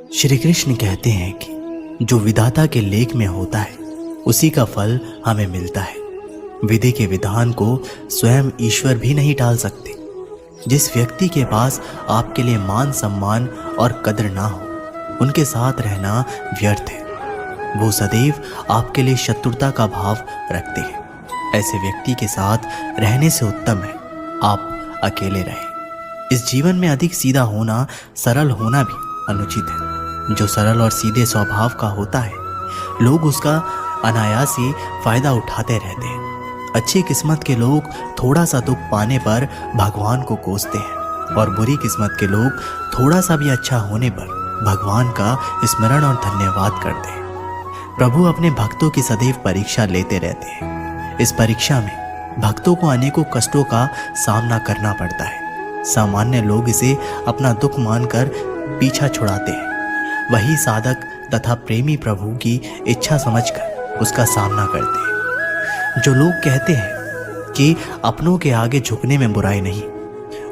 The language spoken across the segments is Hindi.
श्री कृष्ण कहते हैं कि जो विधाता के लेख में होता है उसी का फल हमें मिलता है। विधि के विधान को स्वयं ईश्वर भी नहीं टाल सकते। जिस व्यक्ति के पास आपके लिए मान सम्मान और कदर ना हो, उनके साथ रहना व्यर्थ है। वो सदैव आपके लिए शत्रुता का भाव रखते हैं। ऐसे व्यक्ति के साथ रहने से उत्तम है आप अकेले रहें। इस जीवन में अधिक सीधा होना, सरल होना भी अनुचित है। जो सरल और सीधे स्वभाव का होता है, लोग उसका अनायासी फायदा उठाते रहते हैं। अच्छी किस्मत के लोग थोड़ा सा दुख पाने पर भगवान को कोसते हैं और बुरी किस्मत के लोग थोड़ा सा भी अच्छा होने पर भगवान का स्मरण और धन्यवाद करते हैं। प्रभु अपने भक्तों की सदैव परीक्षा लेते रहते हैं। इस परीक्षा में भक्तों को अनेकों कष्टों का सामना करना पड़ता है। सामान्य लोग इसे अपना दुख मानकर पीछा छुड़ाते हैं। वही साधक तथा प्रेमी प्रभु की इच्छा समझकर उसका सामना करते हैं। जो लोग कहते हैं कि अपनों के आगे झुकने में बुराई नहीं,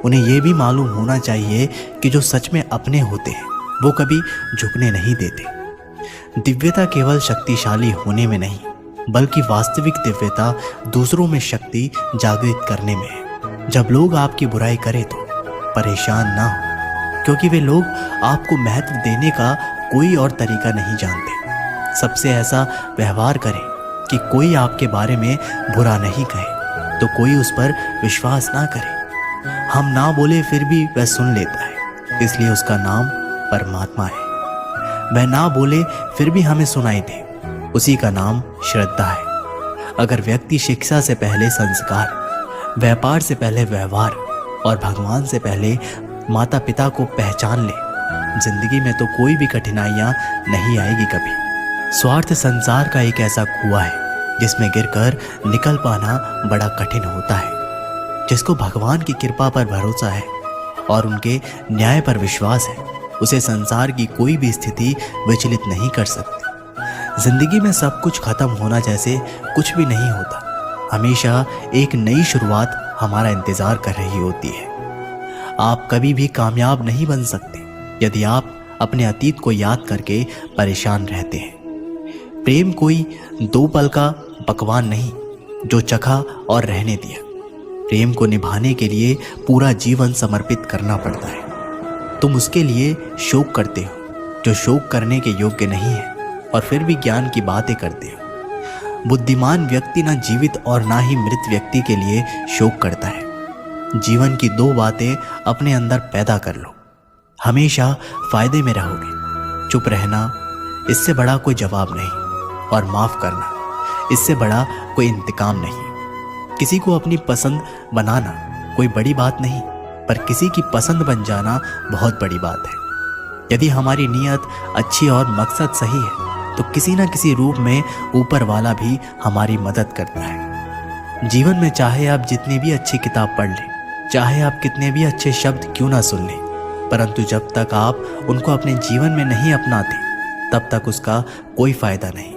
उन्हें यह भी मालूम होना चाहिए कि जो सच में अपने होते हैं वो कभी झुकने नहीं देते। दिव्यता केवल शक्तिशाली होने में नहीं, बल्कि वास्तविक दिव्यता दूसरों में शक्ति जागृत करने में है। जब लोग आपकी बुराई करें तो परेशान ना हो, क्योंकि वे लोग आपको महत्व देने का कोई और तरीका नहीं जानते। सबसे ऐसा व्यवहार करें कि कोई आपके बारे में बुरा नहीं कहे तो कोई उस पर विश्वास ना करे। हम ना बोले फिर भी वह सुन लेता है, इसलिए उसका नाम परमात्मा है। वह ना बोले फिर भी हमें सुनाई दे, उसी का नाम श्रद्धा है। अगर व्यक्ति शिक्षा से पहले संस्कार, व्यापार से पहले व्यवहार और भगवान से पहले माता पिता को पहचान ले, जिंदगी में तो कोई भी कठिनाइयां नहीं आएगी कभी। स्वार्थ संसार का एक ऐसा कुआं है जिसमें गिरकर निकल पाना बड़ा कठिन होता है। जिसको भगवान की कृपा पर भरोसा है और उनके न्याय पर विश्वास है, उसे संसार की कोई भी स्थिति विचलित नहीं कर सकती। जिंदगी में सब कुछ खत्म होना जैसे कुछ भी नहीं होता। हमेशा एक नई शुरुआत हमारा इंतजार कर रही होती है। आप कभी भी कामयाब नहीं बन सकते यदि आप अपने अतीत को याद करके परेशान रहते हैं। प्रेम कोई 2 पल का पकवान नहीं जो चखा और रहने दिया। प्रेम को निभाने के लिए पूरा जीवन समर्पित करना पड़ता है। तुम उसके लिए शोक करते हो जो शोक करने के योग्य नहीं है, और फिर भी ज्ञान की बातें करते हो। बुद्धिमान व्यक्ति ना जीवित और ना ही मृत व्यक्ति के लिए शोक करता है। जीवन की 2 बातें अपने अंदर पैदा कर लो, हमेशा फायदे में रहोगे। चुप रहना, इससे बड़ा कोई जवाब नहीं, और माफ करना, इससे बड़ा कोई इंतकाम नहीं। किसी को अपनी पसंद बनाना कोई बड़ी बात नहीं, पर किसी की पसंद बन जाना बहुत बड़ी बात है। यदि हमारी नीयत अच्छी और मकसद सही है तो किसी न किसी रूप में ऊपर वाला भी हमारी मदद करता है। जीवन में चाहे आप जितनी भी अच्छी किताब पढ़ लें, चाहे आप कितने भी अच्छे शब्द क्यों ना सुन लें, परंतु जब तक आप उनको अपने जीवन में नहीं अपनाते तब तक उसका कोई फायदा नहीं।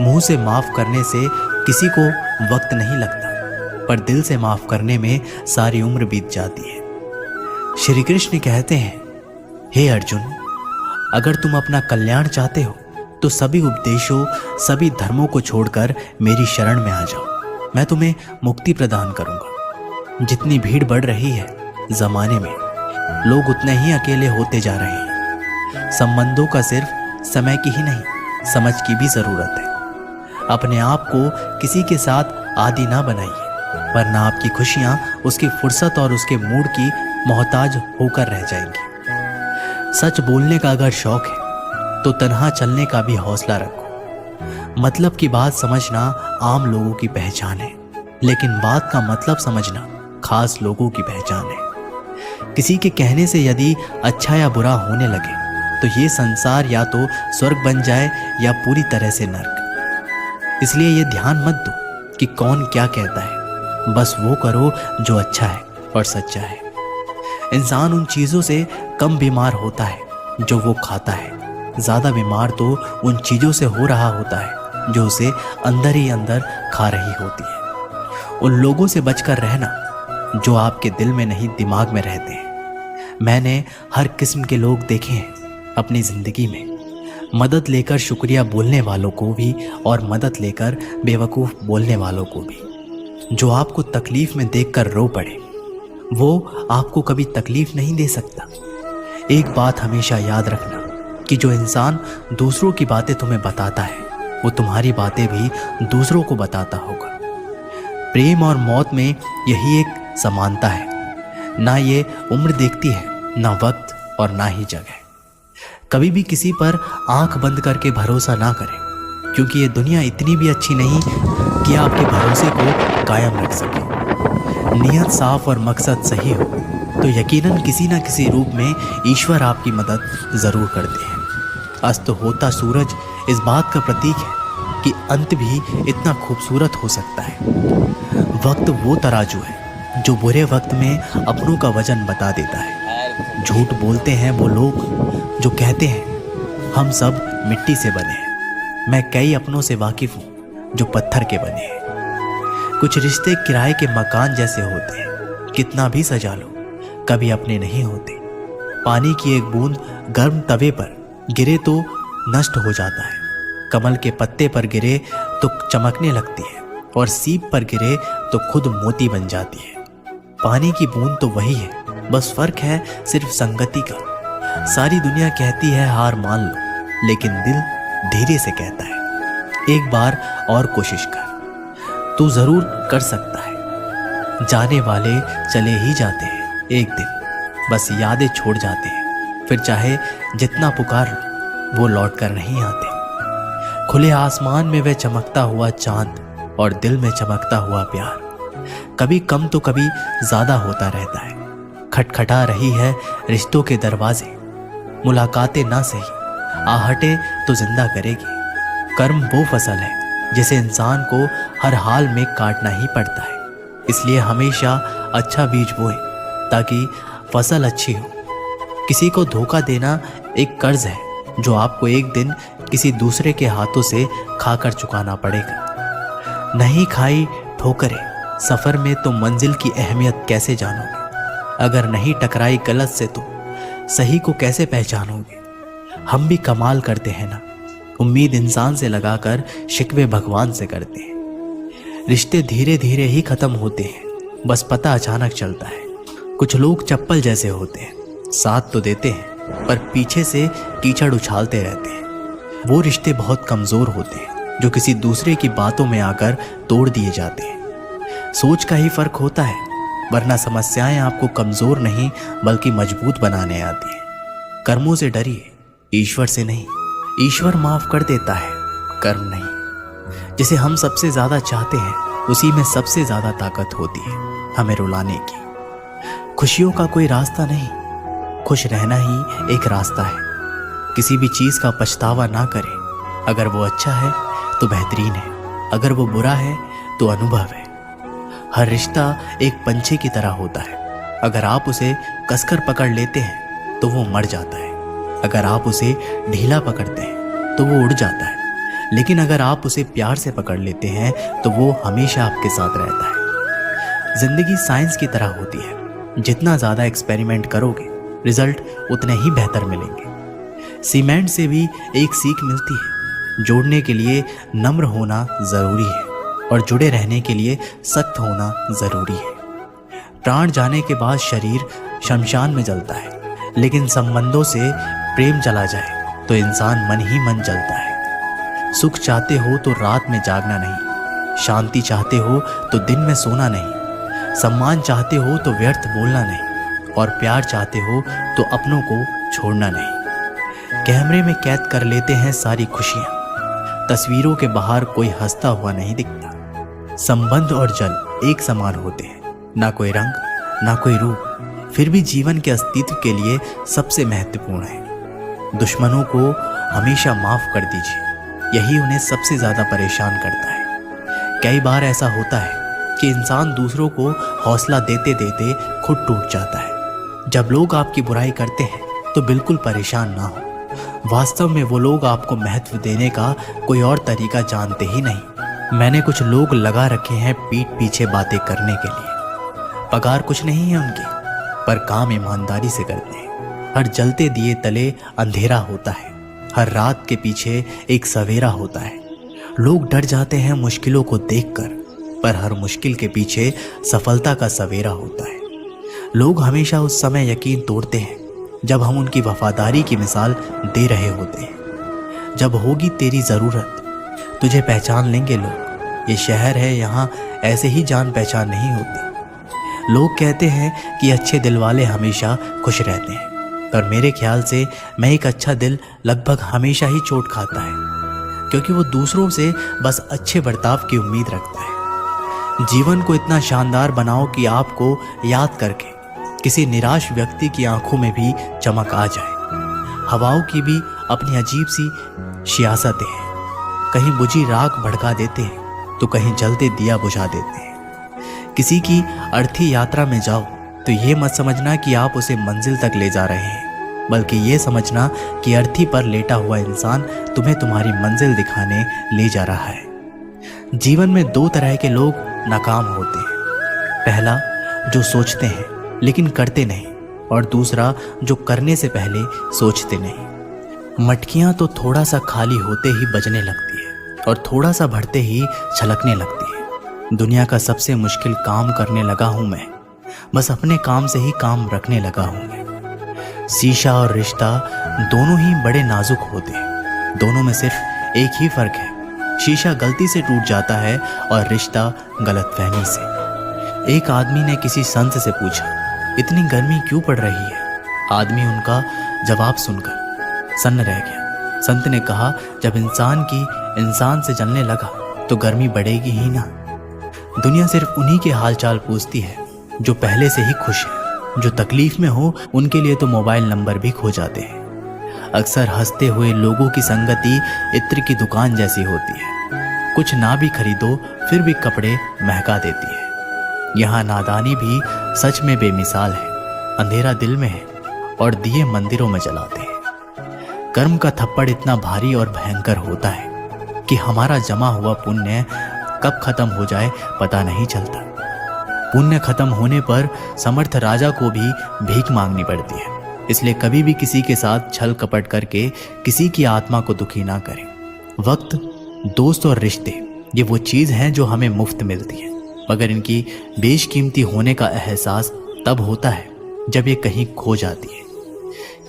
मुंह से माफ करने से किसी को वक्त नहीं लगता, पर दिल से माफ करने में सारी उम्र बीत जाती है। श्री कृष्ण कहते हैं, हे अर्जुन, अगर तुम अपना कल्याण चाहते हो तो सभी उपदेशों, सभी धर्मों को छोड़कर मेरी शरण में आ जाओ। मैं तुम्हें मुक्ति प्रदान करूंगा। जितनी भीड़ बढ़ रही है जमाने में, लोग उतने ही अकेले होते जा रहे हैं। संबंधों का सिर्फ समय की ही नहीं, समझ की भी जरूरत है। अपने आप को किसी के साथ आदी ना बनाइए, वरना आपकी खुशियां उसकी फुर्सत और उसके मूड की मोहताज होकर रह जाएंगी। सच बोलने का अगर शौक है तो तन्हा चलने का भी हौसला रखो। मतलब की बात समझना आम लोगों की पहचान है, लेकिन बात का मतलब समझना खास लोगों की पहचान है। किसी के कहने से यदि अच्छा या बुरा होने लगे तो ये संसार या तो स्वर्ग बन जाए या पूरी तरह से नर्क। इसलिए ये ध्यान मत दो कि कौन क्या कहता है, बस वो करो जो अच्छा है और सच्चा है। इंसान उन चीज़ों से कम बीमार होता है जो वो खाता है, ज़्यादा बीमार तो उन चीज़ों से हो रहा होता है जो उसे अंदर ही अंदर खा रही होती है। उन लोगों से बचकर रहना जो आपके दिल में नहीं दिमाग में रहते हैं। मैंने हर किस्म के लोग देखे हैं, अपनी जिंदगी में मदद लेकर शुक्रिया बोलने वालों को भी और मदद लेकर बेवकूफ़ बोलने वालों को भी। जो आपको तकलीफ में देखकर रो पड़े वो आपको कभी तकलीफ नहीं दे सकता। एक बात हमेशा याद रखना कि जो इंसान दूसरों की बातें तुम्हें बताता है वो तुम्हारी बातें भी दूसरों को बताता होगा। प्रेम और मौत में यही एक समानता है। ना ये उम्र देखती है, ना वक्त और ना ही जगह। कभी भी किसी पर आंख बंद करके भरोसा ना करें, क्योंकि ये दुनिया इतनी भी अच्छी नहीं कि आपके भरोसे को कायम रख सके। नियत साफ और मकसद सही हो तो यकीनन किसी न किसी रूप में ईश्वर आपकी मदद ज़रूर करते हैं। अस्त होता सूरज इस बात का प्रतीक है कि अंत भी इतना खूबसूरत हो सकता है। वक्त वो तराजू है जो बुरे वक्त में अपनों का वजन बता देता है। झूठ बोलते हैं वो लोग जो कहते हैं हम सब मिट्टी से बने हैं। मैं कई अपनों से वाकिफ हूँ जो पत्थर के बने हैं। कुछ रिश्ते किराए के मकान जैसे होते हैं, कितना भी सजा लो कभी अपने नहीं होते। पानी की एक बूंद गर्म तवे पर गिरे तो नष्ट हो जाता है, कमल के पत्ते पर गिरे तो चमकने लगती है और सीप पर गिरे तो खुद मोती बन जाती है। पानी की बूंद तो वही है, बस फर्क है सिर्फ संगति का। सारी दुनिया कहती है हार मान लो, लेकिन दिल धीरे से कहता है एक बार और कोशिश कर, तू जरूर कर सकता है। जाने वाले चले ही जाते हैं, एक दिन बस यादें छोड़ जाते हैं। फिर चाहे जितना पुकार लो वो लौट कर नहीं आते। खुले आसमान में वह चमकता हुआ चांद और दिल में चमकता हुआ प्यार कभी कम तो कभी ज्यादा होता रहता है। खटखटा रही है रिश्तों के दरवाजे, मुलाकातें ना सही आहटे तो जिंदा करेगी। कर्म वो फसल है जिसे इंसान को हर हाल में काटना ही पड़ता है। इसलिए हमेशा अच्छा बीज बोएं ताकि फसल अच्छी हो। किसी को धोखा देना एक कर्ज है जो आपको एक दिन किसी दूसरे के हाथों से खाकर चुकाना पड़ेगा। नहीं खाई ठोकरें सफर में तो मंजिल की अहमियत कैसे जानोगे? अगर नहीं टकराई गलत से तो सही को कैसे पहचानोगे? हम भी कमाल करते हैं ना, उम्मीद इंसान से लगाकर शिकवे भगवान से करते हैं। रिश्ते धीरे धीरे ही खत्म होते हैं, बस पता अचानक चलता है। कुछ लोग चप्पल जैसे होते हैं, साथ तो देते हैं पर पीछे से कीचड़ उछालते रहते हैं। वो रिश्ते बहुत कमजोर होते हैं जो किसी दूसरे की बातों में आकर तोड़ दिए जाते हैं। सोच का ही फर्क होता है, वरना समस्याएं आपको कमजोर नहीं बल्कि मजबूत बनाने आती हैं। कर्मों से डरिए, ईश्वर से नहीं। ईश्वर माफ कर देता है, कर्म नहीं। जिसे हम सबसे ज्यादा चाहते हैं उसी में सबसे ज्यादा ताकत होती है हमें रुलाने की। खुशियों का कोई रास्ता नहीं, खुश रहना ही एक रास्ता है। किसी भी चीज का पछतावा ना करें। अगर वो अच्छा है तो बेहतरीन है, अगर वो बुरा है तो अनुभव है। हर रिश्ता एक पंछी की तरह होता है। अगर आप उसे कसकर पकड़ लेते हैं तो वो मर जाता है, अगर आप उसे ढीला पकड़ते हैं तो वो उड़ जाता है, लेकिन अगर आप उसे प्यार से पकड़ लेते हैं तो वो हमेशा आपके साथ रहता है। जिंदगी साइंस की तरह होती है, जितना ज्यादा एक्सपेरिमेंट करोगे रिजल्ट उतने ही बेहतर मिलेंगे। सीमेंट से भी एक सीख मिलती है, जोड़ने के लिए नम्र होना जरूरी है और जुड़े रहने के लिए सख्त होना जरूरी है। प्राण जाने के बाद शरीर शमशान में जलता है, लेकिन संबंधों से प्रेम चला जाए तो इंसान मन ही मन जलता है। सुख चाहते हो तो रात में जागना नहीं, शांति चाहते हो तो दिन में सोना नहीं, सम्मान चाहते हो तो व्यर्थ बोलना नहीं, और प्यार चाहते हो तो अपनों को छोड़ना नहीं। कैमरे में कैद कर लेते हैं सारी खुशियां, तस्वीरों के बाहर कोई हंसता हुआ नहीं दिखता। संबंध और जल एक समान होते हैं, ना कोई रंग ना कोई रूप, फिर भी जीवन के अस्तित्व के लिए सबसे महत्वपूर्ण है। दुश्मनों को हमेशा माफ कर दीजिए, यही उन्हें सबसे ज्यादा परेशान करता है। कई बार ऐसा होता है कि इंसान दूसरों को हौसला देते देते खुद टूट जाता है। जब लोग आपकी बुराई करते हैं तो बिल्कुल परेशान ना हो, वास्तव में वो लोग आपको महत्व देने का कोई और तरीका जानते ही नहीं। मैंने कुछ लोग लगा रखे हैं पीठ पीछे बातें करने के लिए। पगार कुछ नहीं है उनकी, पर काम ईमानदारी से करते हैं। हर जलते दिए तले अंधेरा होता है, हर रात के पीछे एक सवेरा होता है। लोग डर जाते हैं मुश्किलों को देखकर, पर हर मुश्किल के पीछे सफलता का सवेरा होता है। लोग हमेशा उस समय यकीन तोड़ते हैं जब हम उनकी वफादारी की मिसाल दे रहे होते हैं। जब होगी तेरी ज़रूरत, तुझे पहचान लेंगे लोग। ये शहर है, यहाँ ऐसे ही जान पहचान नहीं होती। लोग कहते हैं कि अच्छे दिल वाले हमेशा खुश रहते हैं, पर मेरे ख्याल से मैं एक अच्छा दिल लगभग हमेशा ही चोट खाता है, क्योंकि वो दूसरों से बस अच्छे बर्ताव की उम्मीद रखता है। जीवन को इतना शानदार बनाओ कि आपको याद करके किसी निराश व्यक्ति की आंखों में भी चमक आ जाए। हवाओं की भी अपनी अजीब सी सियासतें हैं, कहीं बुझी राख भड़का देते हैं तो कहीं जलते दिया बुझा देते हैं। किसी की अर्थी यात्रा में जाओ तो ये मत समझना कि आप उसे मंजिल तक ले जा रहे हैं, बल्कि ये समझना कि अर्थी पर लेटा हुआ इंसान तुम्हें तुम्हारी मंजिल दिखाने ले जा रहा है। जीवन में दो तरह के लोग नाकाम होते हैं। पहला, जो सोचते हैं लेकिन करते नहीं, और दूसरा, जो करने से पहले सोचते नहीं। मटकियां तो थोड़ा सा खाली होते ही बजने लगती है और थोड़ा सा भरते ही छलकने लगती है। दुनिया का सबसे मुश्किल काम करने लगा हूं मैं, बस अपने काम से ही काम रखने लगा हूं मैं। शीशा और रिश्ता दोनों ही बड़े नाजुक होते हैं, दोनों में सिर्फ एक ही फर्क है, शीशा गलती से टूट जाता है और रिश्ता गलतफहमी से। एक आदमी ने किसी संत से पूछा, इतनी गर्मी क्यों पड़ रही है? आदमी उनका जवाब सुनकर सन्न रह गया। संत ने कहा, जब इंसान की इंसान से जलने लगा तो गर्मी बढ़ेगी ही ना। दुनिया सिर्फ उन्हीं के हालचाल पूछती है जो पहले से ही खुश है। जो तकलीफ में हो उनके लिए तो मोबाइल नंबर भी खो जाते हैं। अक्सर हंसते हुए लोगों की संगति इत्र की दुकान जैसी होती है, कुछ ना भी खरीदो फिर भी कपड़े महका देती है। यहाँ नादानी भी सच में बेमिसाल है। अंधेरा दिल में है और दिए मंदिरों में जलाते हैं। कर्म का थप्पड़ इतना भारी और भयंकर होता है कि हमारा जमा हुआ पुण्य कब खत्म हो जाए पता नहीं चलता। पुण्य खत्म होने पर समर्थ राजा को भी भीख मांगनी पड़ती है। इसलिए कभी भी किसी के साथ छल कपट करके किसी की आत्मा को दुखी ना करें। वक्त, दोस्त और रिश्ते ये वो चीज़ हैं जो हमें मुफ्त मिलती है, मगर इनकी बेशकीमती होने का एहसास तब होता है जब ये कहीं खो जाती है।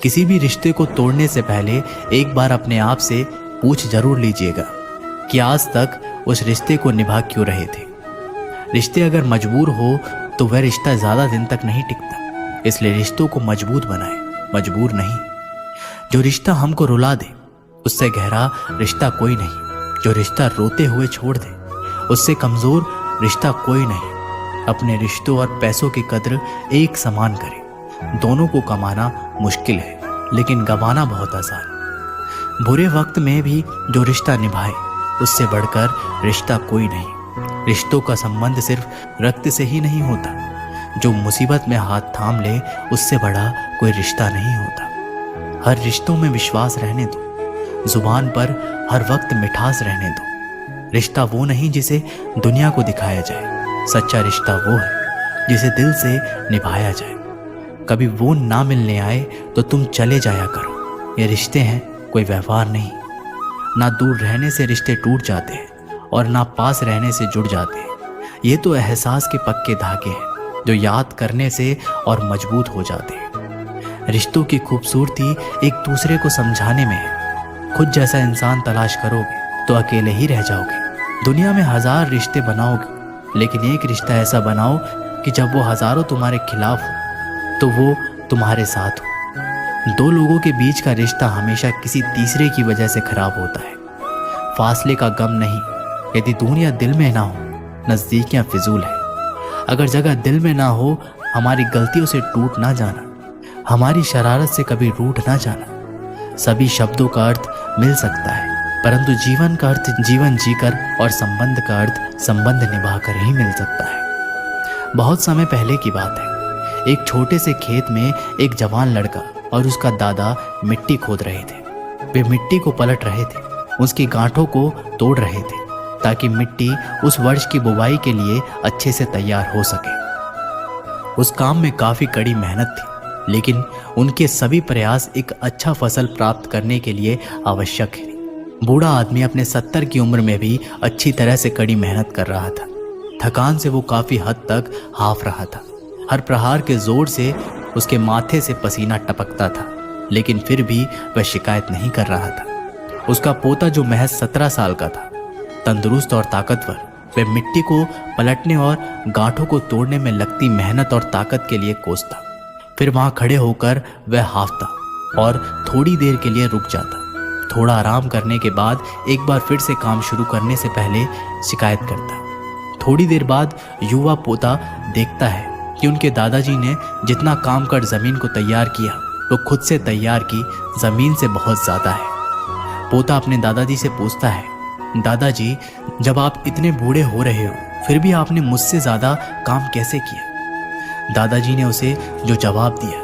किसी भी रिश्ते को तोड़ने से पहले एक बार अपने आप से पूछ जरूर लीजिएगा कि आज तक उस रिश्ते को निभा क्यों रहे थे। रिश्ते अगर मजबूर हो तो वह रिश्ता ज़्यादा दिन तक नहीं टिकता। इसलिए रिश्तों को मजबूत बनाएं, मजबूर नहीं। जो रिश्ता हमको रुला दे उससे गहरा रिश्ता कोई नहीं। जो रिश्ता रोते हुए छोड़ दे उससे कमज़ोर रिश्ता कोई नहीं। अपने रिश्तों और पैसों की कद्र एक समान करें। दोनों को कमाना मुश्किल है लेकिन गंवाना बहुत आसान। बुरे वक्त में भी जो रिश्ता निभाए उससे बढ़कर रिश्ता कोई नहीं। रिश्तों का संबंध सिर्फ रक्त से ही नहीं होता। जो मुसीबत में हाथ थाम ले उससे बड़ा कोई रिश्ता नहीं होता। हर रिश्तों में विश्वास रहने दो, जुबान पर हर वक्त मिठास रहने दो। रिश्ता वो नहीं जिसे दुनिया को दिखाया जाए, सच्चा रिश्ता वो है जिसे दिल से निभाया जाए। कभी वो ना मिलने आए तो तुम चले जाया करो। ये रिश्ते हैं, कोई व्यवहार नहीं। ना दूर रहने से रिश्ते टूट जाते हैं और ना पास रहने से जुड़ जाते हैं। ये तो एहसास के पक्के धागे हैं जो याद करने से और मजबूत हो जाते हैं। रिश्तों की खूबसूरती एक दूसरे को समझाने में है। खुद जैसा इंसान तलाश करोगे तो अकेले ही रह जाओगे। दुनिया में 1000 रिश्ते बनाओगे लेकिन एक रिश्ता ऐसा बनाओ कि जब वो हजारों तुम्हारे खिलाफ हो तो वो तुम्हारे साथ हो। दो लोगों के बीच का रिश्ता हमेशा किसी तीसरे की वजह से खराब होता है। फासले का गम नहीं, यदि दूरियां दिल में ना हो, नज़दीकियां फिजूल है। अगर जगह दिल में ना हो, हमारी गलतियों से टूट ना जाना, हमारी शरारत से कभी रूठ ना जाना। सभी शब्दों का अर्थ मिल सकता है, परंतु जीवन का अर्थ जीवन जीकर और संबंध का अर्थ संबंध निभाकर ही मिल सकता है। बहुत समय पहले की बात है, एक छोटे से खेत में एक जवान लड़का और उसका दादा मिट्टी खोद रहे थे। वे मिट्टी को पलट रहे थे, उसकी गांठों को तोड़ रहे थे ताकि मिट्टी उस वर्ष की बुवाई के लिए अच्छे से तैयार हो सके। उस काम में काफी कड़ी मेहनत थी, लेकिन उनके सभी प्रयास एक अच्छा फसल प्राप्त करने के लिए आवश्यक है। बूढ़ा आदमी अपने 70 की उम्र में भी अच्छी तरह से कड़ी मेहनत कर रहा था। थकान से वो काफी हद तक हाफ रहा था। हर प्रहार के जोर से उसके माथे से पसीना टपकता था, लेकिन फिर भी वह शिकायत नहीं कर रहा था। उसका पोता जो महज 17 साल का था, तंदुरुस्त और ताकतवर, वह मिट्टी को पलटने और गांठों को तोड़ने में लगती मेहनत और ताकत के लिए कोसता। फिर वहां खड़े होकर वह हाफता और थोड़ी देर के लिए रुक जाता। थोड़ा आराम करने के बाद एक बार फिर से काम शुरू करने से पहले शिकायत करता। थोड़ी देर बाद युवा पोता देखता है कि उनके दादाजी ने जितना काम कर जमीन को तैयार किया, वो खुद से तैयार की जमीन से बहुत ज्यादा है। पोता अपने दादाजी से पूछता है, दादाजी, जब आप इतने बूढ़े हो रहे हो, फिर भी आपने मुझसे ज्यादा काम कैसे किया? दादाजी ने उसे जो जवाब दिया,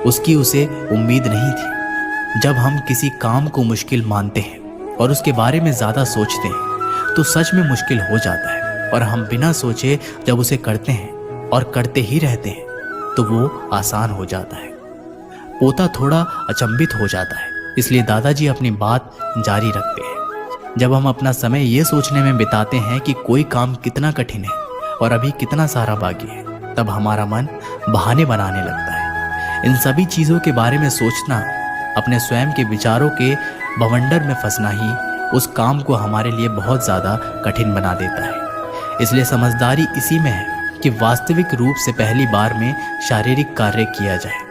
उसकी उसे उम्मीद नहीं थी। जब हम किसी काम को मुश्किल मानते हैं और उसके बारे में ज्यादा सोचते हैं, तो सच में मुश्किल हो जाता है। और हम बिना सोचे जब उसे करते हैं और करते ही रहते हैं, तो वो आसान हो जाता है। पोता थोड़ा अचंभित हो जाता है, इसलिए दादाजी अपनी बात जारी रखते हैं। जब हम अपना समय ये सोचने में बिताते हैं कि कोई काम कितना कठिन है और अभी कितना सारा बाकी है, तब हमारा मन बहाने बनाने लगता है। इन सभी चीज़ों के बारे में सोचना, अपने स्वयं के विचारों के बवंडर में फंसना ही उस काम को हमारे लिए बहुत ज़्यादा कठिन बना देता है। इसलिए समझदारी इसी में है कि वास्तविक रूप से पहली बार में शारीरिक कार्य किया जाए।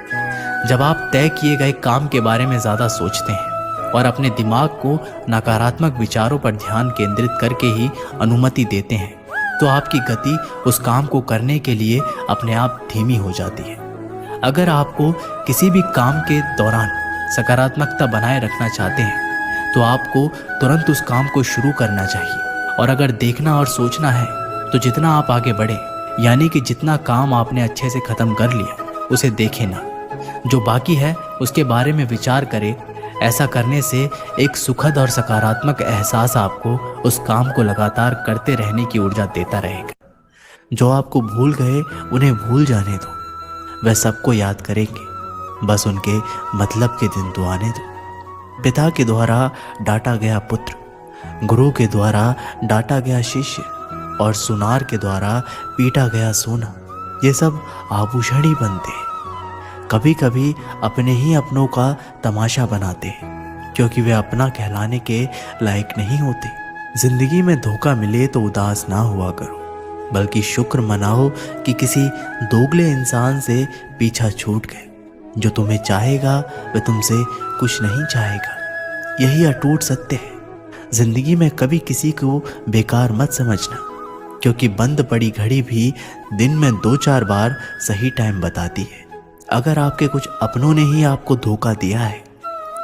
जब आप तय किए गए काम के बारे में ज़्यादा सोचते हैं और अपने दिमाग को नकारात्मक विचारों पर ध्यान केंद्रित करके ही अनुमति देते हैं, तो आपकी गति उस काम को करने के लिए अपने आप धीमी हो जाती है। अगर आपको किसी भी काम के दौरान सकारात्मकता बनाए रखना चाहते हैं, तो आपको तुरंत उस काम को शुरू करना चाहिए। और अगर देखना और सोचना है, तो जितना आप आगे बढ़े, यानी कि जितना काम आपने अच्छे से खत्म कर लिया, उसे देखें ना, जो बाकी है उसके बारे में विचार करें। ऐसा करने से एक सुखद और सकारात्मक एहसास आपको उस काम को लगातार करते रहने की ऊर्जा देता रहेगा। जो आपको भूल गए उन्हें भूल जाने दो, वह सबको याद करेंगे, बस उनके मतलब के दिन तो आने दो। पिता के द्वारा डांटा गया पुत्र, गुरु के द्वारा डांटा गया शिष्य और सुनार के द्वारा पीटा गया सोना, ये सब आभूषण ही बनते हैं। कभी कभी अपने ही अपनों का तमाशा बनाते हैं, क्योंकि वे अपना कहलाने के लायक नहीं होते। जिंदगी में धोखा मिले तो उदास ना हुआ करो, बल्कि शुक्र मनाओ कि किसी दोगले इंसान से पीछा छूट गए। जो तुम्हें चाहेगा वह तुमसे कुछ नहीं चाहेगा, यही अटूट सत्य है। जिंदगी में कभी किसी को बेकार मत समझना, क्योंकि बंद पड़ी घड़ी भी दिन में 2-4 बार सही टाइम बताती है। अगर आपके कुछ अपनों ने ही आपको धोखा दिया है,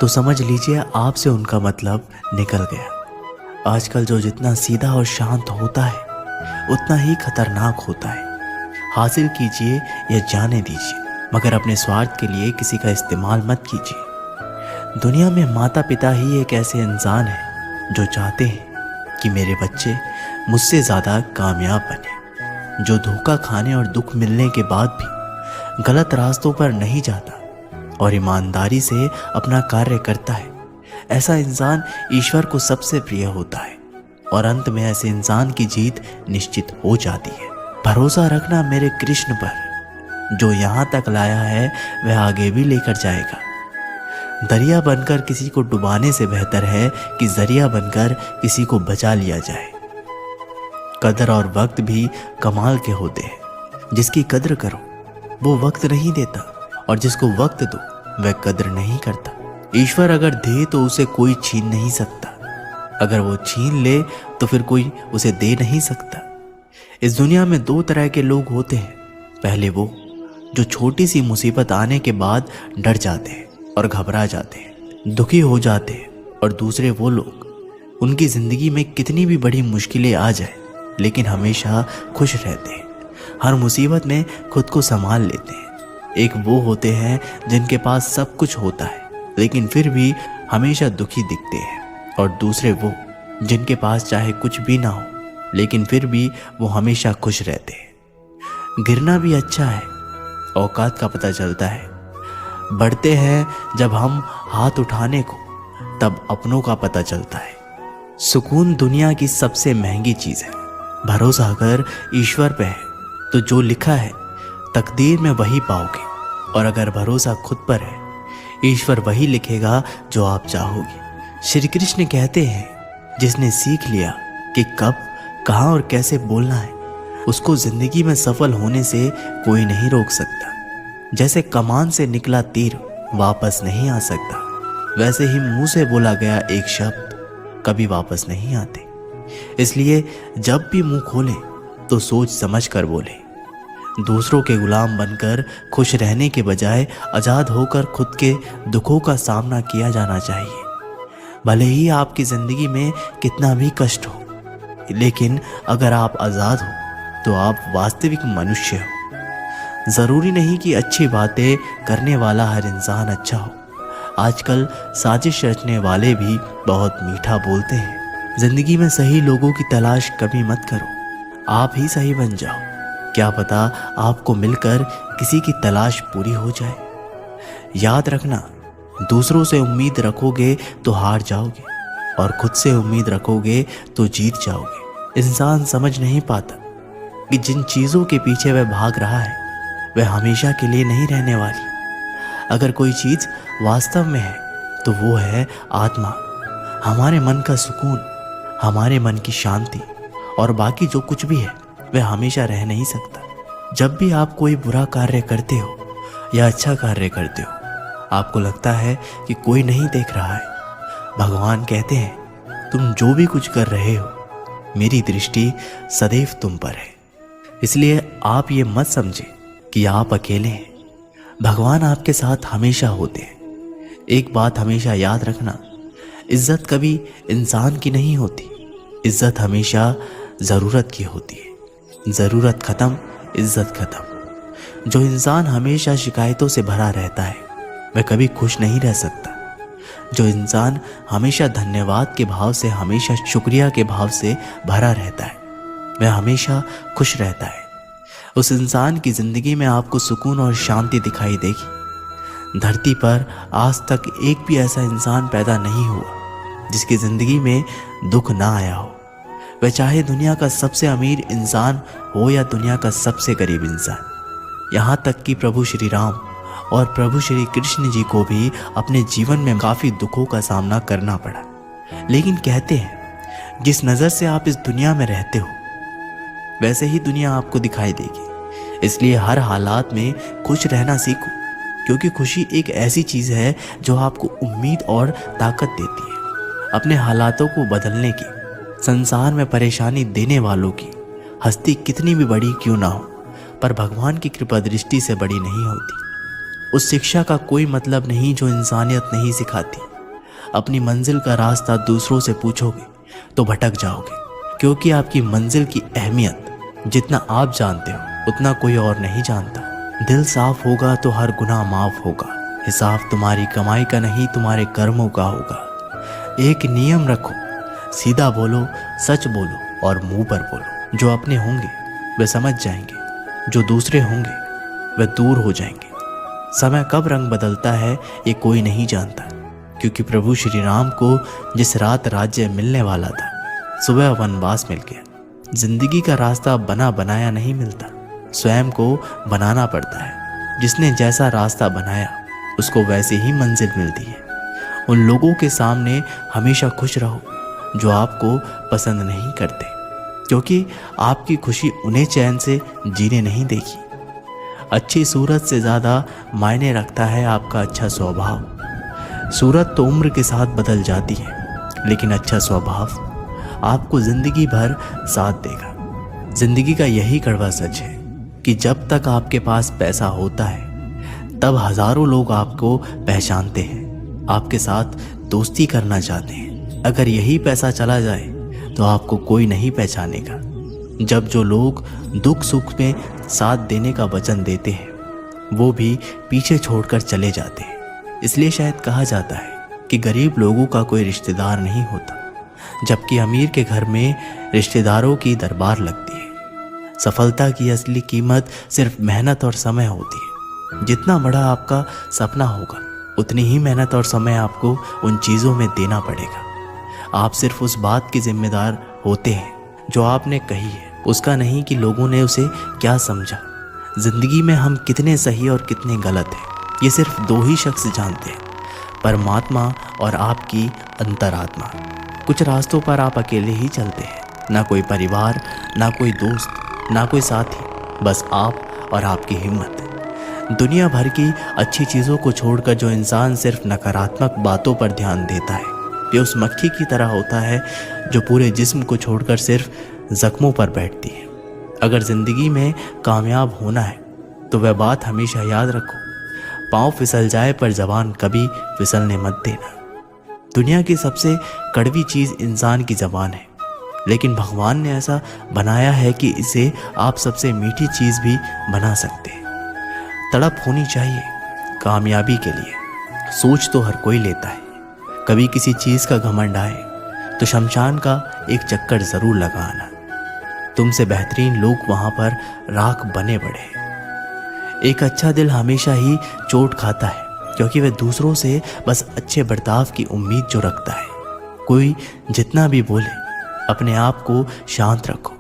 तो समझ लीजिए आपसे उनका मतलब निकल गया। आजकल जो जितना सीधा और शांत होता है, उतना ही खतरनाक होता है। हासिल कीजिए या जाने दीजिए, मगर अपने स्वार्थ के लिए किसी का इस्तेमाल मत कीजिए। दुनिया में माता पिता ही एक ऐसे इंसान है जो चाहते हैं कि मेरे बच्चे मुझसे ज़्यादा कामयाब बने, जो धोखा खाने और दुख मिलने के बाद भी गलत रास्तों पर नहीं जाता और ईमानदारी से अपना कार्य करता है। ऐसा इंसान ईश्वर को सबसे प्रिय होता है और अंत में ऐसे इंसान की जीत निश्चित हो जाती है। भरोसा रखना मेरे कृष्ण पर, जो यहाँ तक लाया है वह आगे भी लेकर जाएगा। दरिया बनकर किसी को डुबाने से बेहतर है कि जरिया बनकर किसी को बचा लिया जाए। कदर और वक्त भी कमाल के होते हैं। जिसकी कदर करो वो वक्त नहीं देता, और जिसको वक्त दो वह कदर नहीं करता। ईश्वर अगर दे तो उसे कोई छीन नहीं सकता, अगर वो छीन ले तो फिर कोई उसे दे नहीं सकता। इस दुनिया में 2 तरह के लोग होते हैं। पहले वो जो छोटी सी मुसीबत आने के बाद डर जाते हैं और घबरा जाते हैं, दुखी हो जाते हैं। और दूसरे वो लोग, उनकी ज़िंदगी में कितनी भी बड़ी मुश्किलें आ जाए लेकिन हमेशा खुश रहते हैं, हर मुसीबत में खुद को संभाल लेते हैं। एक वो होते हैं जिनके पास सब कुछ होता है लेकिन फिर भी हमेशा दुखी दिखते हैं, और दूसरे वो जिनके पास चाहे कुछ भी ना हो लेकिन फिर भी वो हमेशा खुश रहते हैं। गिरना भी अच्छा है, औकात का पता चलता है बढ़ते हैं जब हम हाथ उठाने को, तब अपनों का पता चलता है। सुकून दुनिया की सबसे महंगी चीज़ है। भरोसा अगर ईश्वर पे है तो जो लिखा है तकदीर में वही पाओगे, और अगर भरोसा खुद पर है, ईश्वर वही लिखेगा जो आप चाहोगे। श्री कृष्ण कहते हैं, जिसने सीख लिया कि कब, कहाँ और कैसे बोलना है, उसको जिंदगी में सफल होने से कोई नहीं रोक सकता। जैसे कमान से निकला तीर वापस नहीं आ सकता, वैसे ही मुंह से बोला गया एक शब्द कभी वापस नहीं आते। इसलिए जब भी मुंह खोले तो सोच समझ कर बोले। दूसरों के गुलाम बनकर खुश रहने के बजाय आज़ाद होकर खुद के दुखों का सामना किया जाना चाहिए। भले ही आपकी ज़िंदगी में कितना भी कष्ट हो, लेकिन अगर आप आज़ाद हो तो आप वास्तविक मनुष्य हो। ज़रूरी नहीं कि अच्छी बातें करने वाला हर इंसान अच्छा हो। आजकल साजिश रचने वाले भी बहुत मीठा बोलते हैं। ज़िंदगी में सही लोगों की तलाश कभी मत करो, आप ही सही बन जाओ। क्या पता आपको मिलकर किसी की तलाश पूरी हो जाए। याद रखना, दूसरों से उम्मीद रखोगे तो हार जाओगे, और खुद से उम्मीद रखोगे तो जीत जाओगे। इंसान समझ नहीं पाता कि जिन चीज़ों के पीछे वह भाग रहा है वह हमेशा के लिए नहीं रहने वाली। अगर कोई चीज़ वास्तव में है तो वो है आत्मा, हमारे मन का सुकून, हमारे मन की शांति, और बाकी जो कुछ भी है वह हमेशा रह नहीं सकता। जब भी आप कोई बुरा कार्य करते हो या अच्छा कार्य करते हो, आपको लगता है कि कोई नहीं देख रहा है, भगवान कहते हैं, तुम जो भी कुछ कर रहे हो, मेरी दृष्टि सदैव तुम पर है। इसलिए आप ये मत समझे कि आप अकेले हैं, भगवान आपके साथ हमेशा होते हैं। एक बात हमेशा याद रखना, इज्जत कभी इंसान की नहीं होती, इज्जत हमेशा ज़रूरत की होती है। ज़रूरत ख़त्म, इज्जत ख़त्म। जो इंसान हमेशा शिकायतों से भरा रहता है वह कभी खुश नहीं रह सकता। जो इंसान हमेशा धन्यवाद के भाव से, हमेशा शुक्रिया के भाव से भरा रहता है वह हमेशा खुश रहता है। उस इंसान की ज़िंदगी में आपको सुकून और शांति दिखाई देगी। धरती पर आज तक एक भी ऐसा इंसान पैदा नहीं हुआ जिसकी ज़िंदगी में दुख ना आया हो, वह चाहे दुनिया का सबसे अमीर इंसान हो या दुनिया का सबसे गरीब इंसान। यहाँ तक कि प्रभु श्री राम और प्रभु श्री कृष्ण जी को भी अपने जीवन में काफ़ी दुखों का सामना करना पड़ा। लेकिन कहते हैं, जिस नज़र से आप इस दुनिया में रहते हो वैसे ही दुनिया आपको दिखाई देगी। इसलिए हर हालात में खुश रहना सीखो, क्योंकि खुशी एक ऐसी चीज़ है जो आपको उम्मीद और ताकत देती है अपने हालातों को बदलने की। संसार में परेशानी देने वालों की हस्ती कितनी भी बड़ी क्यों ना हो, पर भगवान की कृपा दृष्टि से बड़ी नहीं होती। उस शिक्षा का कोई मतलब नहीं जो इंसानियत नहीं सिखाती। अपनी मंजिल का रास्ता दूसरों से पूछोगे तो भटक जाओगे, क्योंकि आपकी मंजिल की अहमियत जितना आप जानते हो उतना कोई और नहीं जानता। दिल साफ होगा तो हर गुनाह माफ होगा। हिसाब तुम्हारी कमाई का नहीं, तुम्हारे कर्मों का होगा। एक नियम रखो, सीधा बोलो, सच बोलो और मुंह पर बोलो। जो अपने होंगे वे समझ जाएंगे, जो दूसरे होंगे वे दूर हो जाएंगे। समय कब रंग बदलता है ये कोई नहीं जानता, क्योंकि प्रभु श्री राम को जिस रात राज्य मिलने वाला था, सुबह वनवास मिल गया। जिंदगी का रास्ता बना बनाया नहीं मिलता, स्वयं को बनाना पड़ता है। जिसने जैसा रास्ता बनाया उसको वैसे ही मंजिल मिलती है। उन लोगों के सामने हमेशा खुश रहो जो आपको पसंद नहीं करते, क्योंकि आपकी खुशी उन्हें चैन से जीने नहीं देगी। अच्छी सूरत से ज़्यादा मायने रखता है आपका अच्छा स्वभाव। सूरत तो उम्र के साथ बदल जाती है, लेकिन अच्छा स्वभाव आपको ज़िंदगी भर साथ देगा। ज़िंदगी का यही कड़वा सच है कि जब तक आपके पास पैसा होता है तब हज़ारों लोग आपको पहचानते हैं, आपके साथ दोस्ती करना चाहते हैं। अगर यही पैसा चला जाए तो आपको कोई नहीं पहचानेगा। जब जो लोग दुख सुख में साथ देने का वचन देते हैं वो भी पीछे छोड़कर चले जाते हैं। इसलिए शायद कहा जाता है कि गरीब लोगों का कोई रिश्तेदार नहीं होता, जबकि अमीर के घर में रिश्तेदारों की दरबार लगती है। सफलता की असली कीमत सिर्फ मेहनत और समय होती है। जितना बड़ा आपका सपना होगा उतनी ही मेहनत और समय आपको उन चीज़ों में देना पड़ेगा। आप सिर्फ उस बात के जिम्मेदार होते हैं जो आपने कही है, उसका नहीं कि लोगों ने उसे क्या समझा। जिंदगी में हम कितने सही और कितने गलत हैं ये सिर्फ दो ही शख्स जानते हैं, परमात्मा और आपकी अंतरात्मा। कुछ रास्तों पर आप अकेले ही चलते हैं, ना कोई परिवार, ना कोई दोस्त, ना कोई साथी, बस आप और आपकी हिम्मत। दुनिया भर की अच्छी चीज़ों को छोड़कर जो इंसान सिर्फ नकारात्मक बातों पर ध्यान देता है ये उस मक्खी की तरह होता है जो पूरे जिस्म को छोड़कर सिर्फ जख्मों पर बैठती है। अगर ज़िंदगी में कामयाब होना है तो वह बात हमेशा याद रखो, पाँव फिसल जाए पर ज़बान कभी फिसलने मत देना। दुनिया की सबसे कड़वी चीज़ इंसान की ज़बान है, लेकिन भगवान ने ऐसा बनाया है कि इसे आप सबसे मीठी चीज़ भी बना सकते हैं। तड़प होनी चाहिए कामयाबी के लिए, सोच तो हर कोई लेता है। कभी किसी चीज़ का घमंड आए तो शमशान का एक चक्कर ज़रूर लगाना। तुमसे बेहतरीन लोग वहाँ पर राख बने पड़े। एक अच्छा दिल हमेशा ही चोट खाता है क्योंकि वह दूसरों से बस अच्छे बर्ताव की उम्मीद जो रखता है। कोई जितना भी बोले अपने आप को शांत रखो,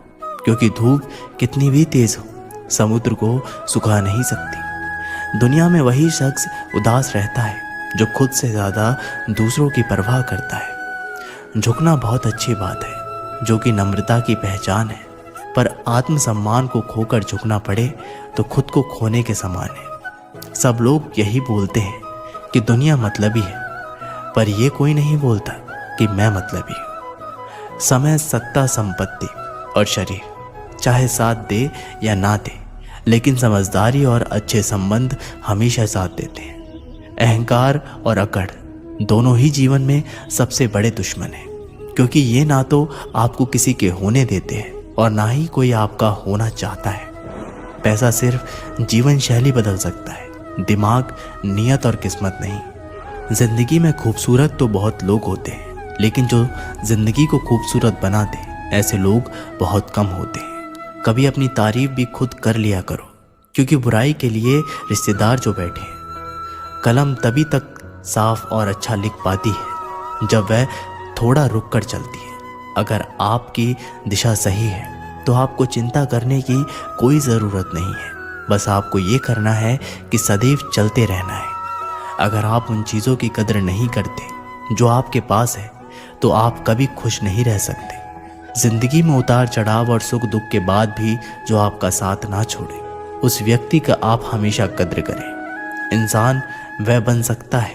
क्योंकि धूप कितनी भी तेज़ हो समुद्र को सुखा नहीं सकती। दुनिया में वही शख्स उदास रहता है जो खुद से ज़्यादा दूसरों की परवाह करता है। झुकना बहुत अच्छी बात है जो कि नम्रता की पहचान है, पर आत्मसम्मान को खोकर झुकना पड़े तो खुद को खोने के समान है। सब लोग यही बोलते हैं कि दुनिया मतलबी है, पर यह कोई नहीं बोलता कि मैं मतलबी हूँ। समय, सत्ता, संपत्ति और शरीर चाहे साथ दे या ना दे, लेकिन समझदारी और अच्छे संबंध हमेशा साथ देते हैं। अहंकार और अकड़ दोनों ही जीवन में सबसे बड़े दुश्मन हैं, क्योंकि ये ना तो आपको किसी के होने देते हैं और ना ही कोई आपका होना चाहता है। पैसा सिर्फ जीवन शैली बदल सकता है, दिमाग, नियत और किस्मत नहीं। जिंदगी में खूबसूरत तो बहुत लोग होते हैं, लेकिन जो जिंदगी को खूबसूरत बनाते ऐसे लोग बहुत कम होते हैं। कभी अपनी तारीफ भी खुद कर लिया करो, क्योंकि बुराई के लिए रिश्तेदार जो बैठे हैं। कलम तभी तक साफ और अच्छा लिख पाती है जब वह थोड़ा रुक कर चलती है। अगर आपकी दिशा सही है तो आपको चिंता करने की कोई ज़रूरत नहीं है, बस आपको ये करना है कि सदैव चलते रहना है। अगर आप उन चीज़ों की कदर नहीं करते जो आपके पास है तो आप कभी खुश नहीं रह सकते। जिंदगी में उतार चढ़ाव और सुख दुख के बाद भी जो आपका साथ ना छोड़े उस व्यक्ति का आप हमेशा कद्र करें। इंसान वह बन सकता है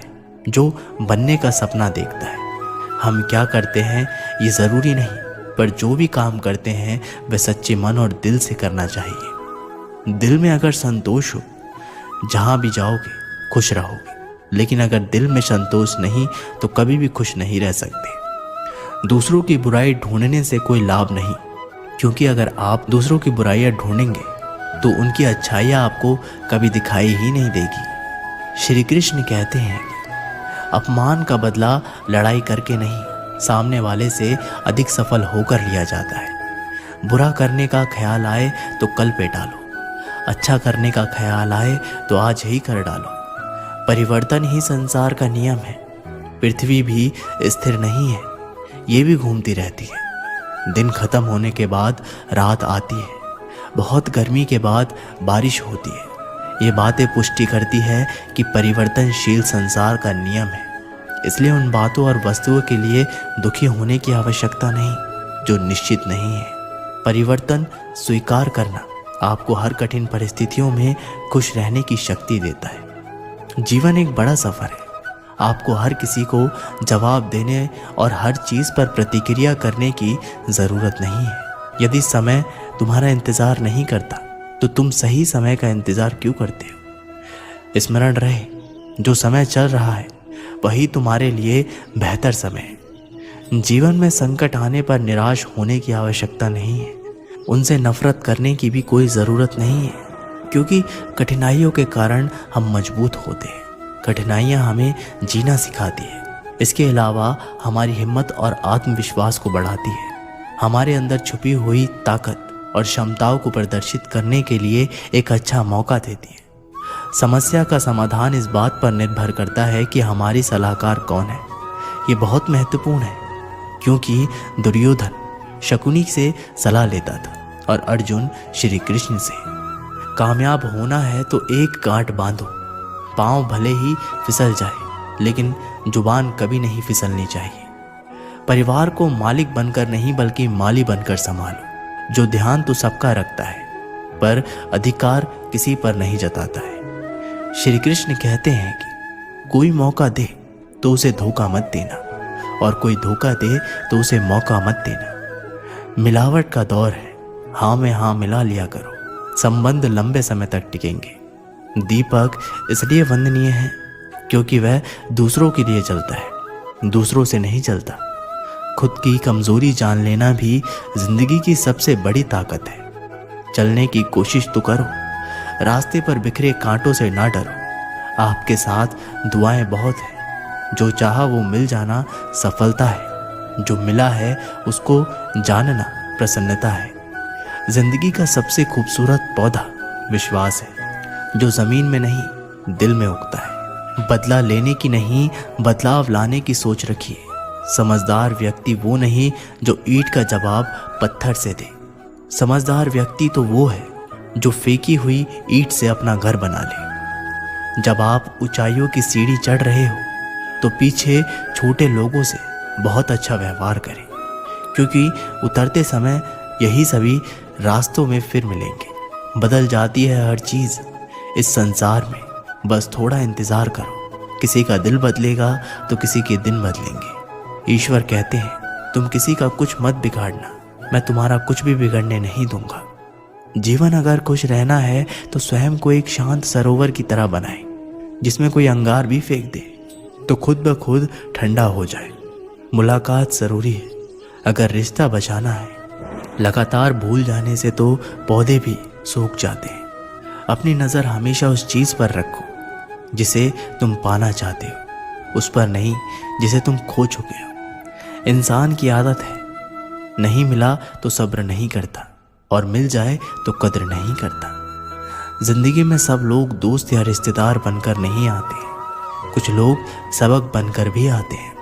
जो बनने का सपना देखता है। हम क्या करते हैं ये ज़रूरी नहीं, पर जो भी काम करते हैं वह सच्चे मन और दिल से करना चाहिए। दिल में अगर संतोष हो, जहाँ भी जाओगे खुश रहोगे, लेकिन अगर दिल में संतोष नहीं तो कभी भी खुश नहीं रह सकते। दूसरों की बुराई ढूंढने से कोई लाभ नहीं, क्योंकि अगर आप दूसरों की बुराइयां ढूंढेंगे तो उनकी अच्छाइयाँ आपको कभी दिखाई ही नहीं देगी। श्री कृष्ण कहते हैं अपमान का बदला लड़ाई करके नहीं, सामने वाले से अधिक सफल होकर लिया जाता है। बुरा करने का ख्याल आए तो कल पे डालो, अच्छा करने का ख्याल आए तो आज ही कर डालो। परिवर्तन ही संसार का नियम है। पृथ्वी भी स्थिर नहीं है, ये भी घूमती रहती है। दिन खत्म होने के बाद रात आती है, बहुत गर्मी के बाद बारिश होती है। ये बातें पुष्टि करती है कि परिवर्तनशील संसार का नियम है। इसलिए उन बातों और वस्तुओं के लिए दुखी होने की आवश्यकता नहीं जो निश्चित नहीं है। परिवर्तन स्वीकार करना आपको हर कठिन परिस्थितियों में खुश रहने की शक्ति देता है। जीवन एक बड़ा सफ़र है। आपको हर किसी को जवाब देने और हर चीज़ पर प्रतिक्रिया करने की ज़रूरत नहीं है। यदि समय तुम्हारा इंतज़ार नहीं करता तो तुम सही समय का इंतज़ार क्यों करते हो? स्मरण रहे, जो समय चल रहा है वही तुम्हारे लिए बेहतर समय है। जीवन में संकट आने पर निराश होने की आवश्यकता नहीं है। उनसे नफरत करने की भी कोई ज़रूरत नहीं है, क्योंकि कठिनाइयों के कारण हम मजबूत होते हैं। कठिनाइयाँ हमें जीना सिखाती है। इसके अलावा हमारी हिम्मत और आत्मविश्वास को बढ़ाती है। हमारे अंदर छुपी हुई ताकत और क्षमताओं को प्रदर्शित करने के लिए एक अच्छा मौका देती है। समस्या का समाधान इस बात पर निर्भर करता है कि हमारी सलाहकार कौन है। ये बहुत महत्वपूर्ण है, क्योंकि दुर्योधन शकुनी से सलाह लेता था और अर्जुन श्री कृष्ण से। कामयाब होना है तो एक गांठ बांधो, पांव भले ही फिसल जाए लेकिन जुबान कभी नहीं फिसलनी चाहिए। परिवार को मालिक बनकर नहीं बल्कि माली बनकर संभालो। जो ध्यान तो सबका रखता है पर अधिकार किसी पर नहीं जताता है। श्री कृष्ण कहते हैं कि कोई मौका दे तो उसे धोखा मत देना, और कोई धोखा दे तो उसे मौका मत देना। मिलावट का दौर है, हाँ में हाँ मिला लिया करो, संबंध लंबे समय तक टिकेंगे। दीपक इसलिए वंदनीय है क्योंकि वह दूसरों के लिए जलता है, दूसरों से नहीं जलता। खुद की कमजोरी जान लेना भी जिंदगी की सबसे बड़ी ताकत है। चलने की कोशिश तो करो, रास्ते पर बिखरे कांटों से ना डरो। आपके साथ दुआएं बहुत हैं। जो चाहा वो मिल जाना सफलता है, जो मिला है उसको जानना प्रसन्नता है। जिंदगी का सबसे खूबसूरत पौधा विश्वास है, जो जमीन में नहीं दिल में उगता है। बदला लेने की नहीं, बदलाव लाने की सोच रखिए। समझदार व्यक्ति वो नहीं जो ईंट का जवाब पत्थर से दे। समझदार व्यक्ति तो वो है जो फेंकी हुई ईंट से अपना घर बना ले। जब आप ऊंचाइयों की सीढ़ी चढ़ रहे हो तो पीछे छोटे लोगों से बहुत अच्छा व्यवहार करें, क्योंकि उतरते समय यही सभी रास्तों में फिर मिलेंगे। बदल जाती है हर चीज़ इस संसार में, बस थोड़ा इंतज़ार करो। किसी का दिल बदलेगा तो किसी के दिन बदलेंगे। ईश्वर कहते हैं तुम किसी का कुछ मत बिगाड़ना, मैं तुम्हारा कुछ भी बिगड़ने नहीं दूंगा। जीवन अगर खुश रहना है तो स्वयं को एक शांत सरोवर की तरह बनाए, जिसमें कोई अंगार भी फेंक दे तो खुद ब खुद ठंडा हो जाए। मुलाकात जरूरी है अगर रिश्ता बचाना है। लगातार भूल जाने से तो पौधे भी सूख जाते हैं। अपनी नज़र हमेशा उस चीज़ पर रखो जिसे तुम पाना चाहते हो, उस पर नहीं जिसे तुम खो चुके हो। इंसान की आदत है, नहीं मिला तो सब्र नहीं करता और मिल जाए तो कद्र नहीं करता। जिंदगी में सब लोग दोस्त या रिश्तेदार बनकर नहीं आते, कुछ लोग सबक बनकर भी आते हैं।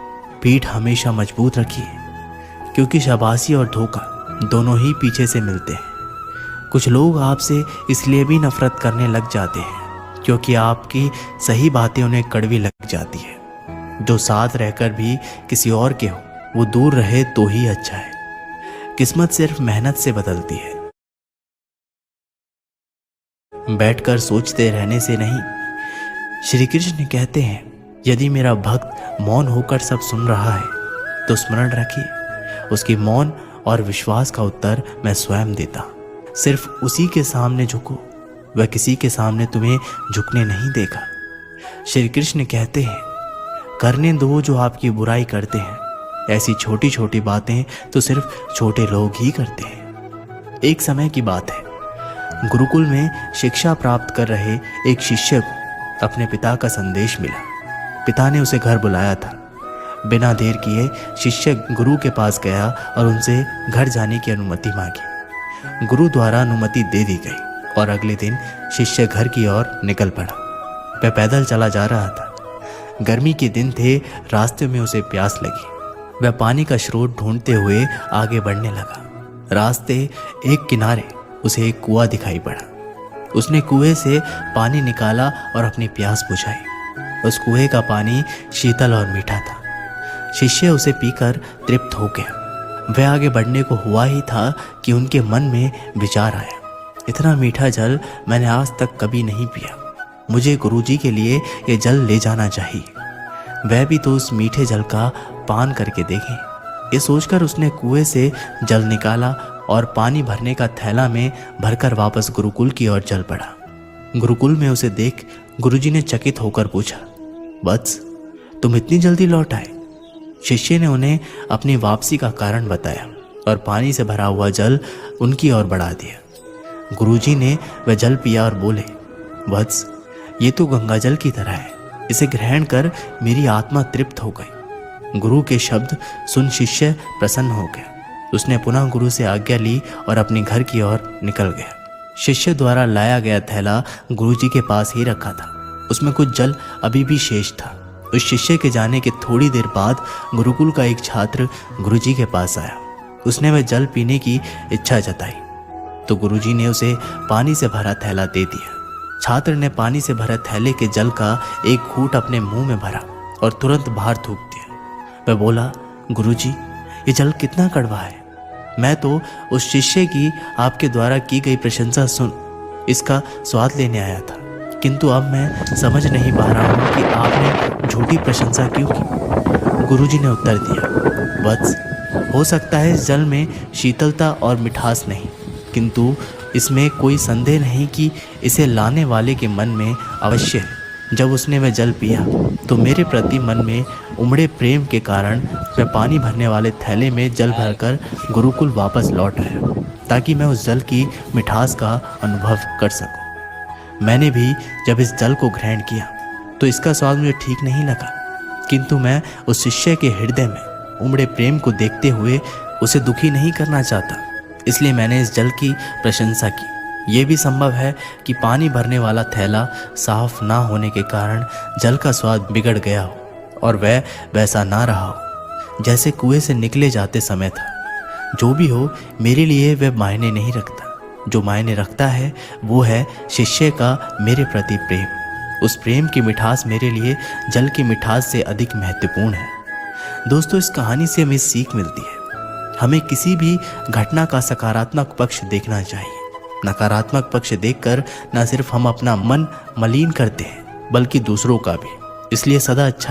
पीठ हमेशा मजबूत रखिए, क्योंकि शाबाशी और धोखा दोनों ही पीछे से मिलते हैं। कुछ लोग आपसे इसलिए भी नफरत करने लग जाते हैं क्योंकि आपकी सही बातें उन्हें कड़वी लग जाती है। जो साथ रहकर भी किसी और के हो वो दूर रहे तो ही अच्छा है। किस्मत सिर्फ मेहनत से बदलती है, बैठकर सोचते रहने से नहीं। श्री कृष्ण कहते हैं यदि मेरा भक्त मौन होकर सब सुन रहा है तो स्मरण रखिए उसकी मौन और विश्वास का उत्तर मैं स्वयं देता। सिर्फ उसी के सामने झुको, वह किसी के सामने तुम्हें झुकने नहीं देगा। श्री कृष्ण कहते हैं करने दो जो आपकी बुराई करते हैं। ऐसी छोटी छोटी बातें तो सिर्फ छोटे लोग ही करते हैं। एक समय की बात है, गुरुकुल में शिक्षा प्राप्त कर रहे एक शिष्य को अपने पिता का संदेश मिला। पिता ने उसे घर बुलाया था। बिना देर किए शिष्य गुरु के पास गया और उनसे घर जाने की अनुमति मांगी। गुरु द्वारा अनुमति दे दी गई और अगले दिन शिष्य घर की ओर निकल पड़ा। वह पैदल चला जा रहा था। गर्मी के दिन थे, रास्ते में उसे प्यास लगी। वह पानी का स्रोत ढूंढते हुए आगे बढ़ने लगा। रास्ते एक किनारे उसे एक कुआं दिखाई पड़ा। उसने कुएं से पानी निकाला और अपनी प्यास बुझाई। उस कुएं का पानी शीतल और मीठा था। शिष्य उसे पीकर तृप्त हो गया। वह आगे बढ़ने को हुआ ही था कि उनके मन में विचार आया, इतना मीठा जल मैंने आज तक कभी नहीं पिया। मुझे गुरुजी के लिए ये जल ले जाना चाहिए। वह भी तो उस मीठे जल का पान करके देखें। ये सोचकर उसने कुएं से जल निकाला और पानी भरने का थैला में भरकर वापस गुरुकुल की ओर चल पड़ा। गुरुकुल में उसे देख गुरुजी ने चकित होकर पूछा, वत्स तुम इतनी जल्दी लौट आए? शिष्य ने उन्हें अपनी वापसी का कारण बताया और पानी से भरा हुआ जल उनकी ओर बढ़ा दिया। गुरुजी ने वह जल पिया और बोले, वत्स ये तो गंगा जल की तरह है, इसे ग्रहण कर मेरी आत्मा तृप्त हो गई। गुरु के शब्द सुन शिष्य प्रसन्न हो गया। उसने पुनः गुरु से आज्ञा ली और अपने घर की ओर निकल गया। शिष्य द्वारा लाया गया थैला गुरुजी के पास ही रखा था। उसमें कुछ जल अभी भी शेष था। उस शिष्य के जाने के थोड़ी देर बाद गुरुकुल का एक छात्र गुरुजी के पास आया। उसने वह जल पीने की इच्छा जताई तो गुरुजी ने उसे पानी से भरा थैला दे दिया। छात्र ने पानी से भरा थैले के जल का एक घूंट अपने मुंह में भरा और तुरंत बाहर थूक दिया। वह बोला, गुरुजी, ये जल कितना कड़वा है। मैं तो उस शिष्य की आपके द्वारा की गई प्रशंसा सुन इसका स्वाद लेने आया था, किंतु अब मैं समझ नहीं पा रहा हूँ कि आपने झूठी प्रशंसा क्यों की। गुरुजी ने उत्तर दिया, वत्स, हो सकता है इस जल में शीतलता और मिठास नहीं, किंतु इसमें कोई संदेह नहीं कि इसे लाने वाले के मन में अवश्य है। जब उसने वह जल पिया तो मेरे प्रति मन में उमड़े प्रेम के कारण मैं पानी भरने वाले थैले में जल भरकर गुरुकुल वापस लौट आया ताकि मैं उस जल की मिठास का अनुभव कर सकूं। मैंने भी जब इस जल को ग्रहण किया तो इसका स्वाद मुझे ठीक नहीं लगा, किंतु मैं उस शिष्य के हृदय में उमड़े प्रेम को देखते हुए उसे दुखी नहीं करना चाहता, इसलिए मैंने इस जल की प्रशंसा की। ये भी संभव है कि पानी भरने वाला थैला साफ ना होने के कारण जल का स्वाद बिगड़ गया हो और वह वैसा ना रहा हो जैसे कुएं से निकले जाते समय था। जो भी हो, मेरे लिए वह मायने नहीं रखता। जो मायने रखता है वो है शिष्य का मेरे प्रति प्रेम। उस प्रेम की मिठास मेरे लिए जल की मिठास से अधिक महत्वपूर्ण है। दोस्तों, इस कहानी से हमें सीख मिलती है। हमें किसी भी घटना का सकारात्मक पक्ष देखना चाहिए। नकारात्मक पक्ष देखकर न सिर्फ हम अपना मन मलिन करते हैं बल्कि दूसरों का भी। इसलिए सदा अच्छा